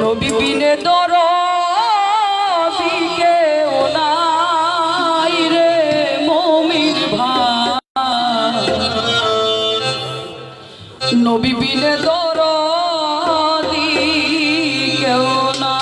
নবী বিনে দরদি কেউ নাই রে মুমিন ভাই, নবী বিনে দরদি কেউ না।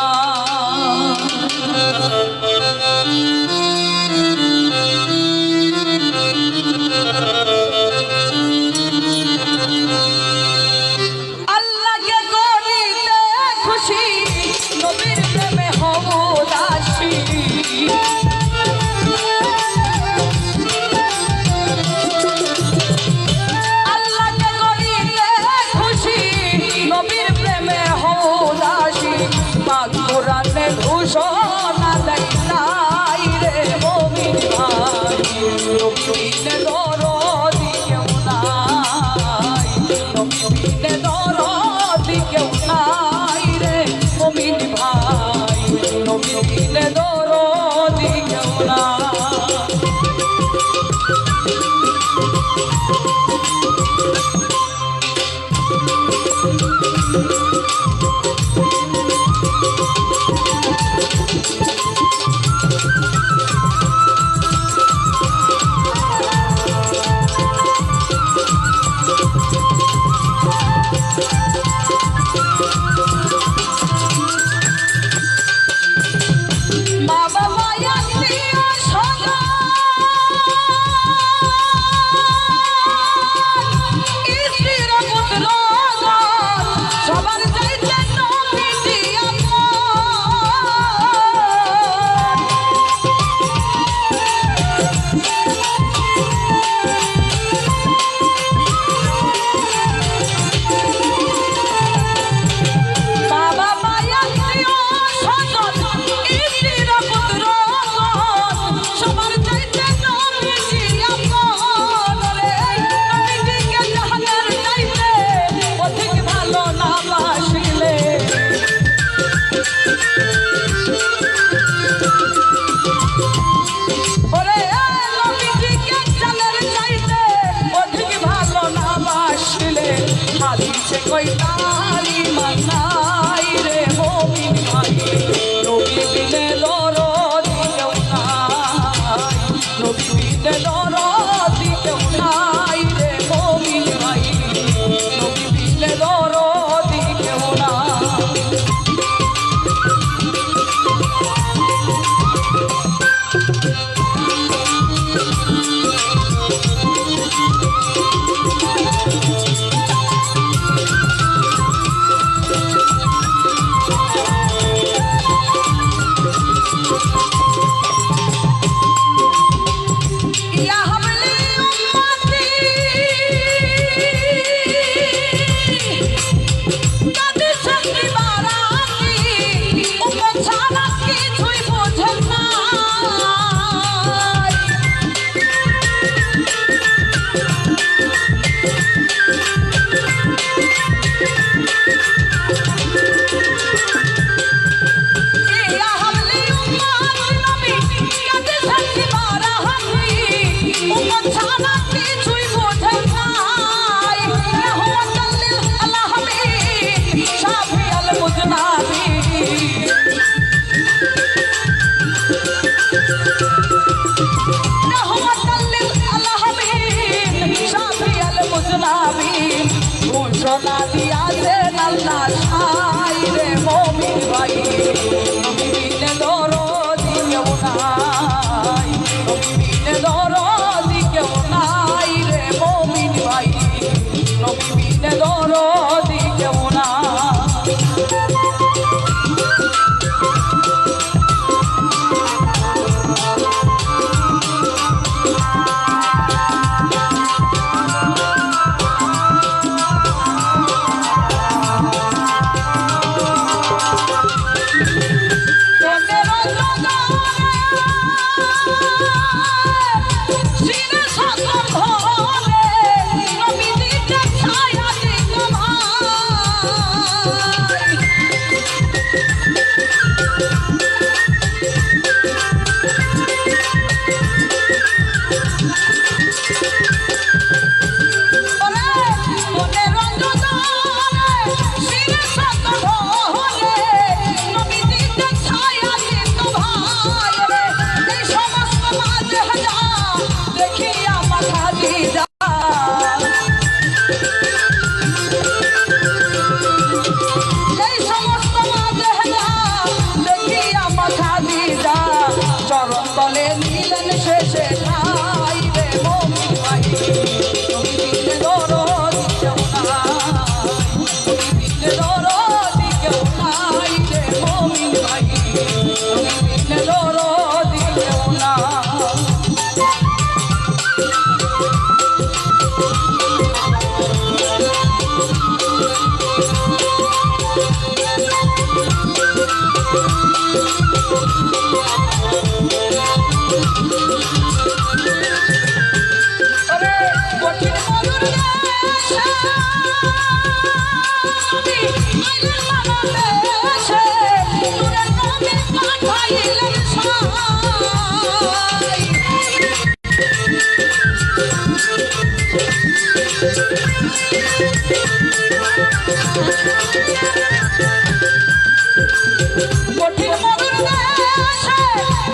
কঠিন মধুর দেশে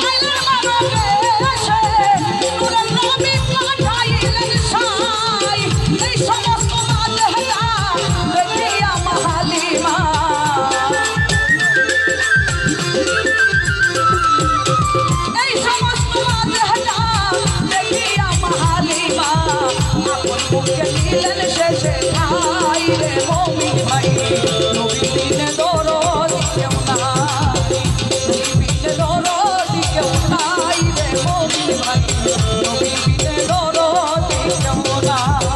আইলেন মানবেশে নূরের নবী পাঠাইলেন সাই এই সমস্ত মাঝেটা দেখিয়া মাহালিমা এই সমস্ত মাঝেটা দেখিয়া মাহালিমা আপন মুখে নিলেন শেষে খাই রে মমিন ভাই নবী দিনে দরদ কেউ নাই নবী দিনে দরদ কেউ নাই রে মমিন ভাই নবী দিনে দরদ কেউ নাই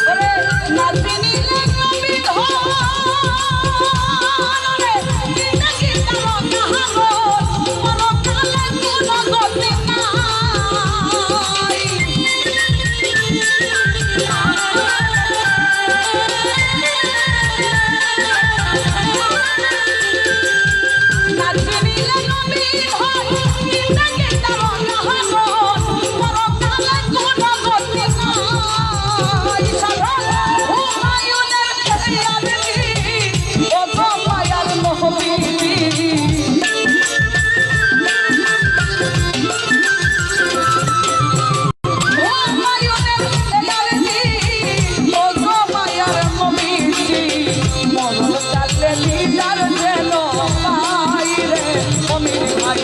ওরে নাতি নিলে নবী ধন রে দিনে কি তার কাহার পরকালে কোন গতি নাই নাতি নিলে নবী ধন দিনে কি তার কাহার পরকালে কোন গতি নাই সাধন হুমায়ুনের খেয়ালি ও তো মায়ার নহবী হুমায়ুনের খেয়ালি ও তো মায়ার নবীজি মরণ চালে লিডার যেন পাই রে অমির ভাই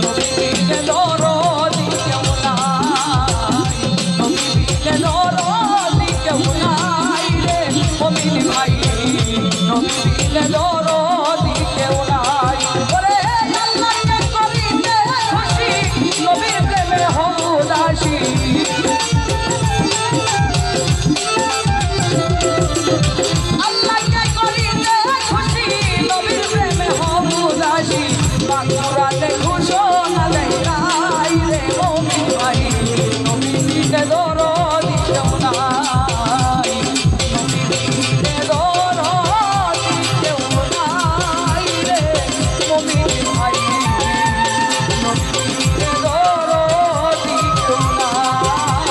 নবী দিনে দরদি কেউ নাই নবী দিনে দরদি কেউ নাই রে অমির ভাই নবী দিনে দরদি কেউ নাই ওরে আল্লাহকে করিতে খুশি নবীর প্রেমে হব দাসী আল্লাহকে করিতে খুশি নবীর প্রেমে হব দাসী বাকুড়াতে ঘোষণা দেয় নাই রে মমিন ভাই নবী দিনে দরদি কেউ নাই নবী দিনে দরদি কেউ নাই রে মমিন ভাই নবী দিনে দরদি কেউ নাই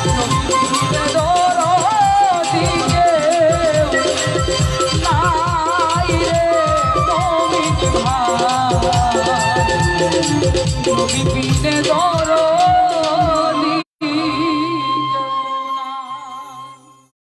নবী দিনে দরদি কেউ নাই রে মমিন ভাই নবী দিনে দরদি